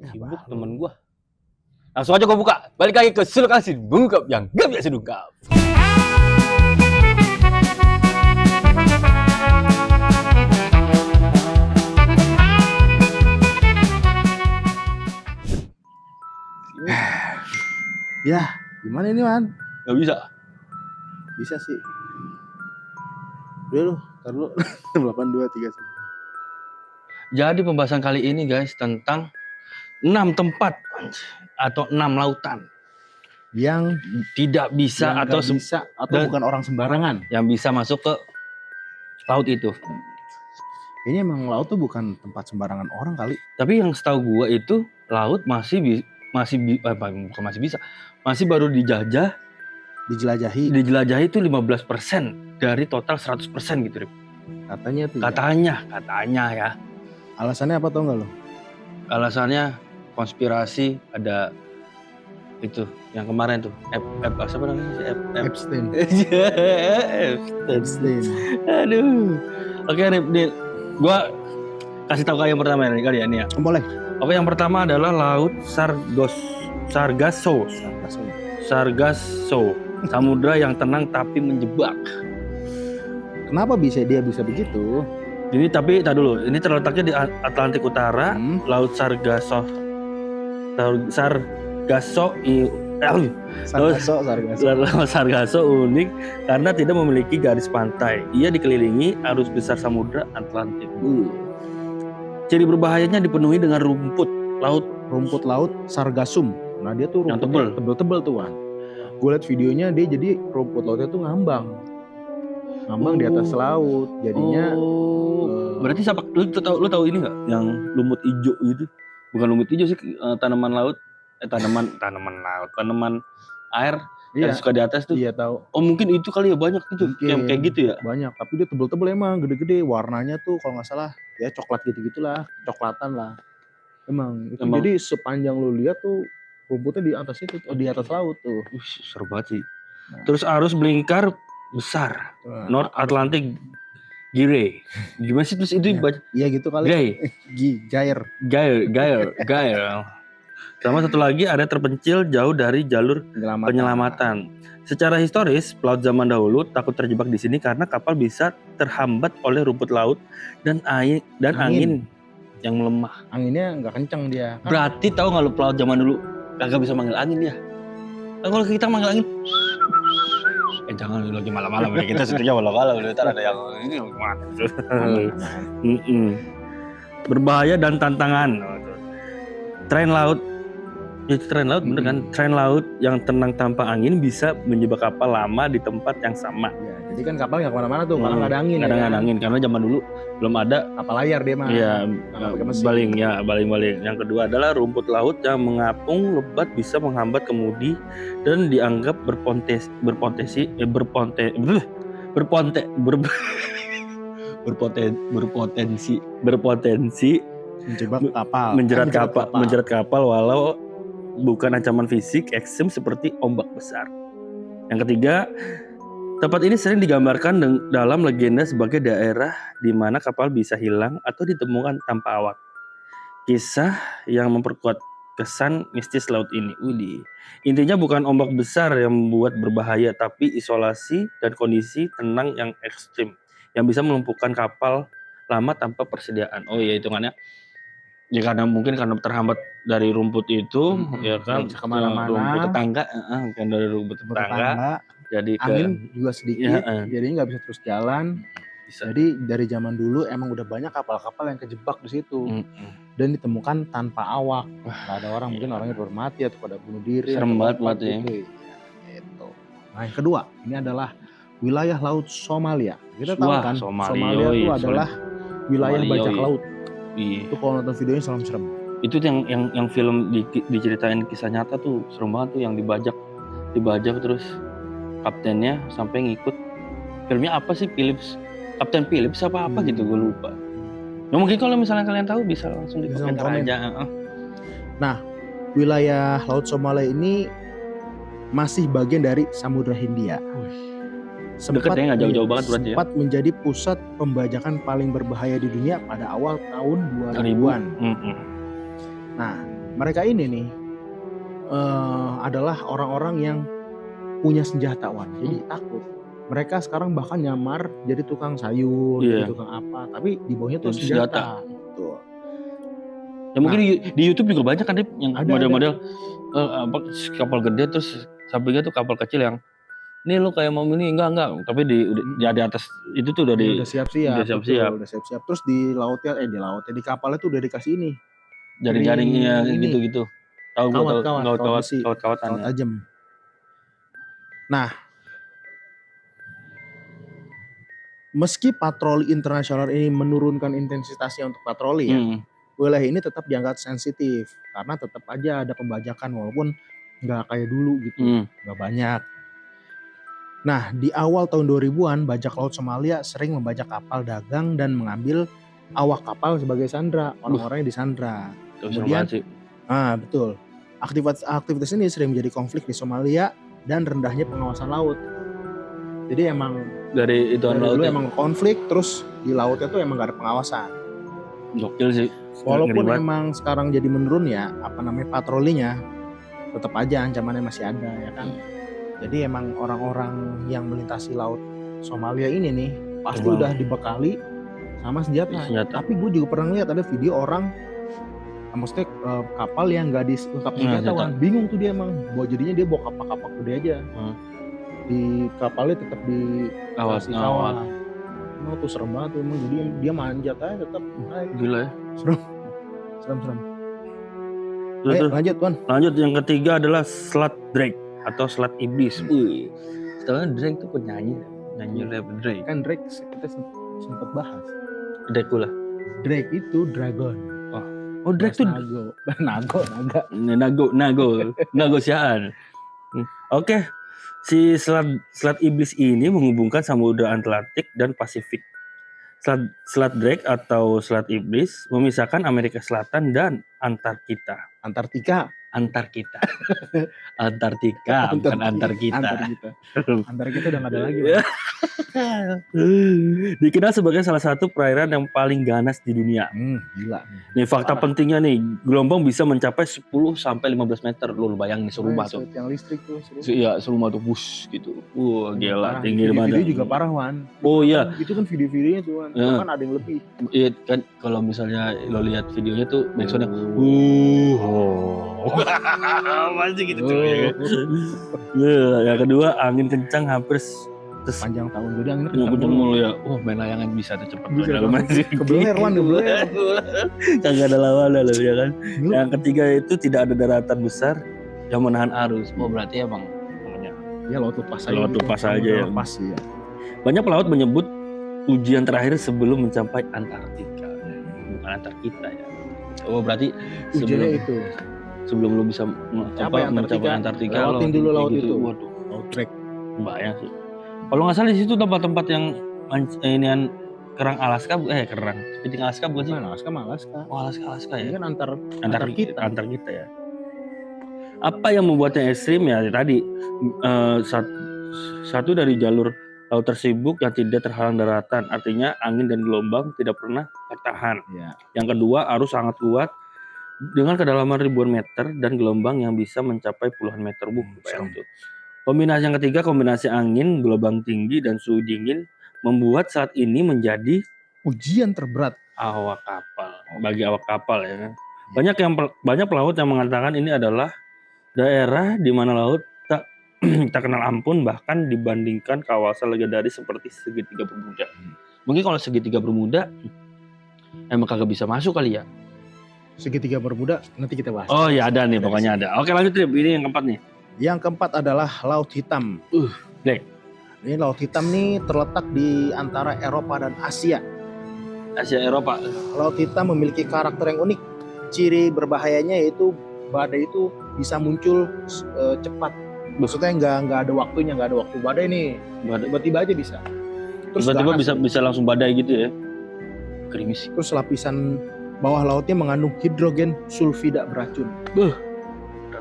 Sibuk temen gua. Langsung aja gua buka. Balik lagi ke Sulukasi Bungkap yang gak biasa dungkap. Ya, gimana ini, Man? Gak bisa. Bisa sih. Udah lu, tar dulu. 8231. Jadi pembahasan kali ini guys tentang 6 tempat atau 6 lautan Yang tidak bisa yang atau nggak bisa atau dan- bukan orang sembarangan. yang bisa masuk ke laut itu. Kayaknya emang laut tuh bukan tempat sembarangan orang kali. Tapi yang setahu gua itu laut masih baru dijelajahi itu 15% dari total 100% gitu, Rip. Katanya tuh. Katanya ya. Alasannya apa tau nggak lo? Alasannya konspirasi ada itu yang kemarin tuh siapa namanya sih? Epstein. Epstein. Aduh. Oke, Rip, gua kasih tahu yang pertama nih kali ya ini ya. Boleh. Oke, yang pertama adalah Laut Sargasso. Samudra yang tenang tapi menjebak. Kenapa dia bisa begitu? Ini tapi tak dulu. Ini terletaknya di Atlantik Utara. Laut Sargasso unik karena tidak memiliki garis pantai. Ia dikelilingi arus besar Samudra Atlantik. Ciri berbahayanya dipenuhi dengan rumput laut sargassum. Nah dia tuh yang tebel tuh, Wan. Gue liat videonya dia jadi rumput lautnya tuh ngambang di atas laut. Jadinya berarti lu tahu ini nggak yang lumut hijau gitu? Bukan lumut hijau sih, tanaman laut, tanaman air yang suka di atas tuh. Iya tahu. Oh mungkin itu kali ya, banyak gitu, kayak gitu ya. Banyak, tapi dia tebel-tebel emang, gede-gede. Warnanya tuh kalau nggak salah ya coklat gitu-gitulah, coklatan lah. Emang. Jadi sepanjang lu lihat tuh rumputnya di atas itu, di atas laut tuh. Seru banget sih. Nah. Terus arus melingkar besar, North Atlantic Gyre. Gimana sih terus itu baca? Iya gitu kali. Gyre. Sama satu lagi ada terpencil jauh dari jalur penyelamatan. Secara historis, pelaut zaman dahulu takut terjebak di sini karena kapal bisa terhambat oleh rumput laut dan angin yang melemah. Anginnya nggak kencang dia. Berarti tahu nggak lu pelaut zaman dulu kagak bisa manggil angin ya? Kalau kita manggil angin, jangan lagi malam-malam ya, kita setuju malam-malam ntar ada yang ini berbahaya dan tantangan. Tren laut bener kan? Tren laut yang tenang tanpa angin bisa menjebak kapal lama di tempat yang sama. Ya, jadi kan kapal nggak kemana-mana tuh, karena nggak ada angin. Nggak ada angin karena zaman dulu belum ada kapal layar dia mah. Iya, baling. Yang kedua adalah rumput laut yang mengapung lebat bisa menghambat kemudi dan dianggap berpotensi menjerat kapal walau bukan ancaman fisik ekstrem seperti ombak besar. Yang ketiga, tempat ini sering digambarkan dalam legenda sebagai daerah di mana kapal bisa hilang atau ditemukan tanpa awak. Kisah yang memperkuat kesan mistis laut ini. Intinya bukan ombak besar yang membuat berbahaya, tapi isolasi dan kondisi tenang yang ekstrim yang bisa melumpuhkan kapal lama tanpa persediaan. Oh iya, hitungannya ya karena terhambat dari rumput itu, ya kan, rumput tetangga, kan dari rumput tetangga, jadi angin juga sedikit, jadi nggak bisa terus jalan. Jadi dari zaman dulu emang udah banyak kapal-kapal yang kejebak di situ dan ditemukan tanpa awak. Nggak ada orang, mungkin orangnya baru mati atau pada bunuh diri. Serem banget ya. Gitu. Nah yang kedua, ini adalah wilayah laut Somalia. Kita tahu kan, Somalia itu adalah wilayah bajak laut. Itu kalau nonton videonya serem-serem. Itu yang film diceritain kisah nyata tuh serem banget tuh, yang dibajak terus kaptennya sampai ngikut. Filmnya apa sih, Kapten Phillips apa gitu, gue lupa. Nah, mungkin kalau misalnya kalian tahu bisa langsung di komentar aja. Nah, wilayah laut Somalia ini masih bagian dari Samudra Hindia. Deket ya, nggak jauh-jauh banget berarti ya. Sempat menjadi pusat pembajakan paling berbahaya di dunia pada awal tahun 2000-an. Nah, mereka ini nih adalah orang-orang yang punya senjata, Wan. Jadi takut. Mereka sekarang bahkan nyamar jadi tukang sayur, jadi tukang apa, tapi di bawahnya tuh senjata. Tuh. Ya mungkin di YouTube juga banyak kan, Dip, yang model-model kapal gede terus sampingnya tuh kapal kecil yang ini lo kayak mau ini enggak, tapi di atas itu tuh udah siap-siap. Terus di lautnya di kapalnya tuh udah dikasih ini jaring-jaringnya gitu. Kawat tajam. Nah, meski patroli internasional ini menurunkan intensitasnya untuk patroli ya, wilayah ini tetap dianggap sensitif karena tetap aja ada pembajakan walaupun nggak kayak dulu gitu, nggak banyak. Nah, di awal tahun 2000-an, bajak laut Somalia sering membajak kapal dagang dan mengambil awak kapal sebagai sandra, orang-orangnya disandra. Kemudian, betul. Aktivitas ini sering menjadi konflik di Somalia dan rendahnya pengawasan laut. Jadi emang dari dulu emang konflik, terus di lautnya tuh emang gak ada pengawasan. Gokil sih. Walaupun emang sekarang jadi menurun ya, patrolinya, tetap aja ancamannya masih ada ya kan. Jadi emang orang-orang yang melintasi laut Somalia ini nih pasti udah dibekali sama senjata. Tapi gue juga pernah lihat ada video orang, maksudnya kapal yang nggak dilengkapi senjata, bingung tuh dia emang. Jadinya dia bawa kapak-kapak gede aja. Di kapalnya tetap dikasih kawat. Emang tuh serem banget tuh emang. Jadi dia manjat aja tetap. Gila ya. Serem. Lanjut Tuan. Lanjut, yang ketiga adalah Selat Drake atau Selat Iblis. Setelah Drake tuh penyanyi rap Drake. Kan Drake kita sempat bahas. Drake itu dragon. Oh Drake tuh nago siaan. Oke. Si Selat Iblis ini menghubungkan Samudra Atlantik dan Pasifik. Selat Drake atau Selat Iblis memisahkan Amerika Selatan dan Antartika. Antartika bukan Antarkita. Antarkita udah gak ada lagi. Dikenal sebagai salah satu perairan yang paling ganas di dunia. Gila. Nih fakta pentingnya nih, gelombang bisa mencapai 10 sampai 15 meter. Lu bayangin nih serumah tuh. Yang listrik tuh. Iya, serumah tuh bus gitu. Gila, tinggi banget. Video juga parah, Wan. Oh iya. Itu kan video-videonya tuh, Wan. Kan ada yang lebih. Iya kan, kalau misalnya lo lihat videonya tuh backsoundnya masih gitu tuh ya. Yang kedua, angin kencang hampir sepanjang tahun. Jadi angin kencang mulu ya. Main layangan bisa tuh cepet. Kebeler. Kagak ada lawan loh ya kan. Yang ketiga itu tidak ada daratan besar yang menahan arus. Berarti emang ya laut lepas aja ya. Banyak pelaut menyebut ujian terakhir sebelum mencapai Antartika. Bukan Antarkita ya. Berarti ujiannya itu sebelum lo bisa mencapai Antartika, lewatin dulu laut gitu. Itu. Waduh, laut Drake. Banyak sih. Kalau nggak salah di situ tempat-tempat yang inian kerang Alaska, kepiting Alaska bukan sih? Alaska. Oh Alaska ya. Ini kan Antarkita ya. Apa yang membuatnya ekstrim ya tadi satu dari jalur laut tersibuk yang tidak terhalang daratan, artinya angin dan gelombang tidak pernah tertahan. Ya. Yang kedua, arus sangat kuat dengan kedalaman ribuan meter dan gelombang yang bisa mencapai puluhan meter. Kombinasi yang ketiga, kombinasi angin, gelombang tinggi dan suhu dingin membuat saat ini menjadi ujian terberat bagi awak kapal ya. Banyak pelaut yang mengatakan ini adalah daerah di mana laut tak kenal ampun, bahkan dibandingkan kawasan legendaris seperti segitiga Bermuda. Mungkin kalau segitiga Bermuda emang kagak bisa masuk kali ya. Segitiga Bermuda nanti kita bahas. Oh ya ada nih, pokoknya ada. Oke lanjut Trip, ini yang keempat nih. Yang keempat adalah Laut Hitam. Drake. Ini Laut Hitam nih terletak di antara Eropa dan Asia. Asia Eropa. Laut Hitam memiliki karakter yang unik. Ciri berbahayanya yaitu badai itu bisa muncul cepat. Maksudnya nggak ada waktunya, nggak ada waktu badai nih. Tiba-tiba aja bisa. Terus tiba-tiba bisa langsung badai gitu ya. Gerimis. Terus lapisan bawah lautnya mengandung hidrogen sulfida beracun.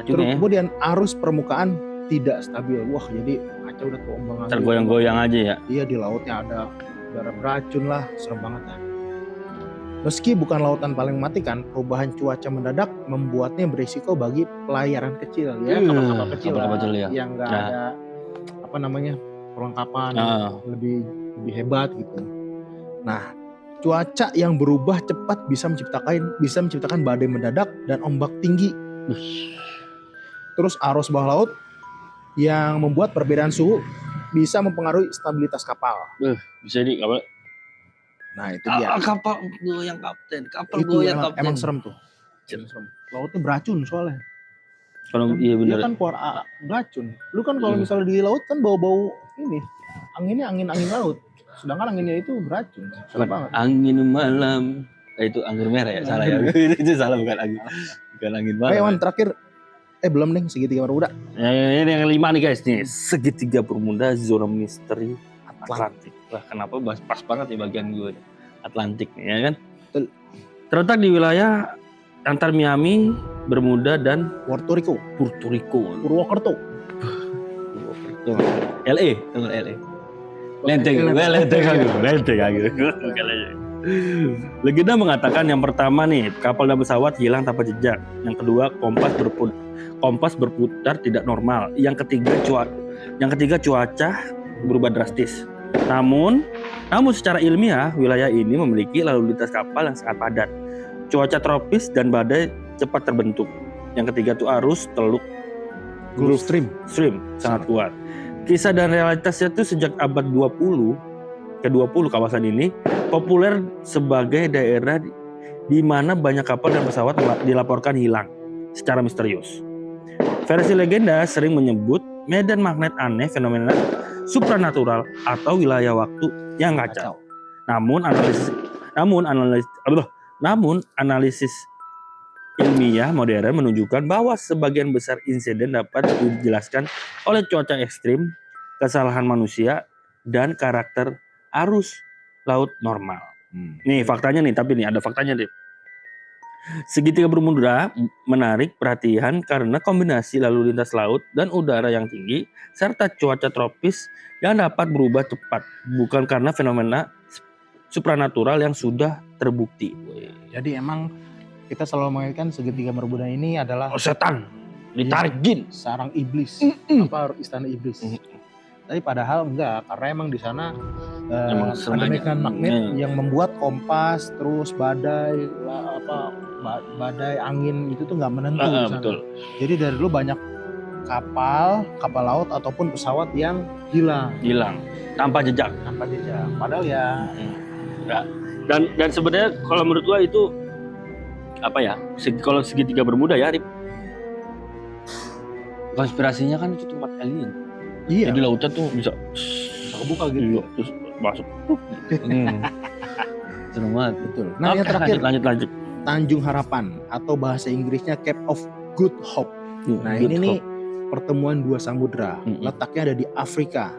Kemudian arus permukaan tidak stabil. Wah, jadi kacau udah terombang. Tergoyang-goyang aja ya. Iya, di lautnya ada udara beracun lah, serem banget lah. Meski bukan lautan paling mematikan, perubahan cuaca mendadak membuatnya berisiko bagi pelayaran kecil ya, kapal-kapal kecil lah, yang nggak ada perlengkapan lebih hebat gitu. Nah, cuaca yang berubah cepat bisa menciptakan badai mendadak dan ombak tinggi. Terus arus bawah laut yang membuat perbedaan suhu bisa mempengaruhi stabilitas kapal. Bisa di kapal. Nah itu dia. Kapal goyang kapten. Emang serem tuh. Serem. Lautnya beracun soalnya. Kalau iya benar. Dia kan keluar beracun. Lu kan kalau misalnya di laut kan bau-bau ini. Anginnya angin laut. Sedangkan anginnya itu beracun. Angin malam. Itu anggur merah ya, salah ya. Itu salah bukan angin. Bukan angin malam. Ayo Wan, terakhir belum nih segitiga bermuda. Ini yang 5 nih guys nih. Segitiga bermuda zona misteri Atlantik. Wah, kenapa pas banget ya bagian gue Atlantik nih ya kan? Terletak di wilayah antar Miami, Bermuda dan Puerto Rico. Purwokerto. LA, tunggu LA. Lenteng. Legenda mengatakan yang pertama nih, kapal dan pesawat hilang tanpa jejak. Yang kedua, kompas berputar tidak normal. Yang ketiga cuaca berubah drastis. Namun secara ilmiah wilayah ini memiliki lalu lintas kapal yang sangat padat. Cuaca tropis dan badai cepat terbentuk. Yang ketiga itu arus teluk Gulf Stream sangat kuat. Kisah dan realitasnya itu sejak abad 20 kawasan ini populer sebagai daerah di mana banyak kapal dan pesawat dilaporkan hilang secara misterius. Versi legenda sering menyebut medan magnet aneh, fenomena supranatural atau wilayah waktu yang kacau. Namun analisis ilmiah modern menunjukkan bahwa sebagian besar insiden dapat dijelaskan oleh cuaca ekstrim, kesalahan manusia, dan karakter arus laut normal. Nih faktanya nih, tapi nih ada faktanya deh. Segitiga bermuda menarik perhatian karena kombinasi lalu lintas laut dan udara yang tinggi serta cuaca tropis yang dapat berubah cepat, bukan karena fenomena supranatural yang sudah terbukti. Jadi emang kita selalu mengaitkan segitiga bermuda ini adalah setan, ditarik jin, sarang iblis, istana iblis. Tapi padahal enggak, karena emang di sana ada medan magnet yang membuat kompas, terus badai angin itu tuh nggak menentu di sana. Betul. Jadi dari dulu banyak kapal laut ataupun pesawat yang hilang tanpa jejak. Padahal ya. Dan sebenarnya kalau menurut gua itu apa ya? Kalau segitiga bermuda ya, Rip. Konspirasinya kan itu tempat alien. Iya. Jadi lautnya tuh bisa kebuka gitu. Terus masuk. Serem banget. Betul. Nah, yang terakhir lanjut. Tanjung Harapan atau bahasa Inggrisnya Cape of Good Hope. Nah, ini nih pertemuan dua samudra. Letaknya ada di Afrika.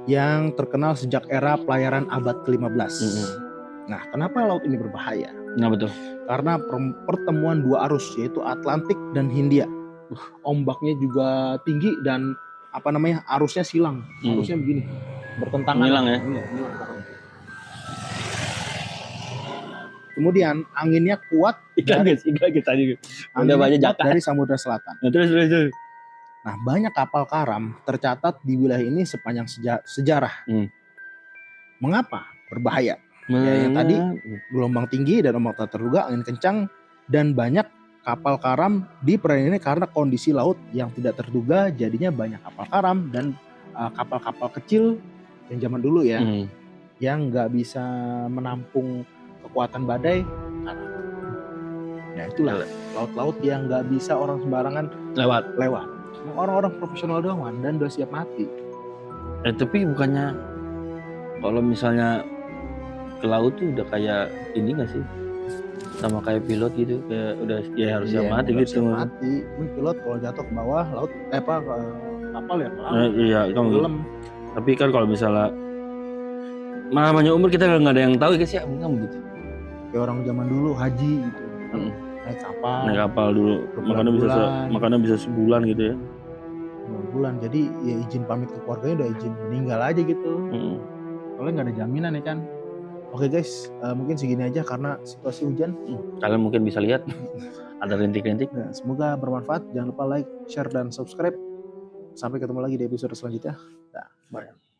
Yang terkenal sejak era pelayaran abad ke-15. Nah, kenapa laut ini berbahaya? Nah, betul. Karena pertemuan dua arus yaitu Atlantik dan Hindia. Ombaknya juga tinggi dan arusnya silang, arusnya begini, bertentangan. Hilang ya. Kemudian anginnya kuat. Ikan tadi. Udah banyak jatah dari Samudra Selatan. Nah, terus. Nah, banyak kapal karam tercatat di wilayah ini sepanjang sejarah. Mengapa berbahaya? Ya, yang tadi gelombang tinggi dan ombak tak terduga, angin kencang, dan banyak kapal karam di perairan ini karena kondisi laut yang tidak terduga, jadinya banyak kapal karam dan kapal-kapal kecil yang zaman dulu ya, yang nggak bisa menampung kekuatan badai. Nah itulah laut-laut yang nggak bisa orang sembarangan lewat. Orang-orang profesional doang dan udah siap mati. Tapi bukannya kalau misalnya ke laut tuh udah kayak ini nggak sih? Sama kayak pilot gitu, kayak udah ya harus siap mati gitu. Pilot kalau jatuh ke bawah laut kapal ya iya kan. Tapi kan kalau misalnya namanya umur kita nggak ada yang tahu guys ya, enggak gitu. Kayak orang zaman dulu haji gitu. Naik kapal dulu. Makanya bisa sebulan gitu ya. Bulan. Jadi ya izin pamit ke keluarganya udah izin meninggal aja gitu. Soalnya nggak ada jaminan ya kan. Oke guys, mungkin segini aja karena situasi hujan. Kalian mungkin bisa lihat ada rintik-rintik. Nah, semoga bermanfaat. Jangan lupa like, share, dan subscribe. Sampai ketemu lagi di episode selanjutnya. Dah, bye.